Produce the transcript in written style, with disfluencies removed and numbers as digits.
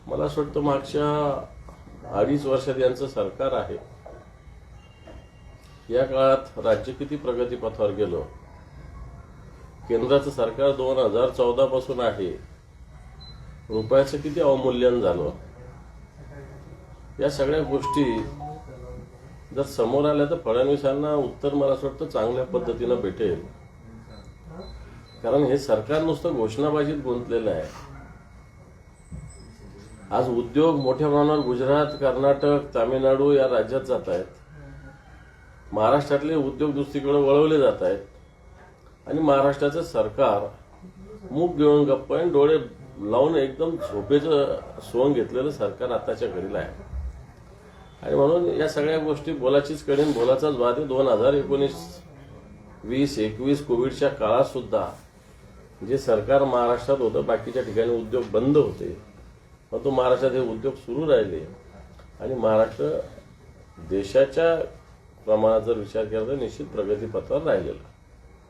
मला असं वाटतं मागच्या 2.5 वर्षात यांचं सरकार आहे. या काळात राज्य किती प्रगतीपथावर गेलं. केंद्राचं सरकार 2014 पासून आहे. रुपयाचं किती अवमूल्यन झालं. या सगळ्या गोष्टी जर समोर आल्या तर फडणवीसांना उत्तर मला असं वाटतं चांगल्या पद्धतीनं भेटेल. कारण हे सरकार नुसतं घोषणाबाजीत गुंतलेलं आहे. आज उद्योग मोठ्या प्रमाणावर गुजरात, कर्नाटक, तामिळनाडू या राज्यात जात आहेत. महाराष्ट्रातले उद्योग दुसरीकडे वळवले जात आहेत आणि महाराष्ट्राचं सरकार मूग घेऊन गप्प आणि डोळे लावून एकदम झोपेचं सोंग घेतलेलं सरकार आताच्या घडीला आहे. आणि म्हणून या सगळ्या गोष्टी बोलाचीच कडेन बोलाचाच वाद आहे. 2019, 20, 21 कोविडच्या काळात सुद्धा जे सरकार महाराष्ट्रात होतं बाकीच्या ठिकाणी उद्योग बंद होते, परंतु महाराष्ट्रात हे उद्योग सुरू राहिले आणि महाराष्ट्र देशाच्या प्रमाणात जर विचार केला तर निश्चित प्रगतीपथावर राहिलेला.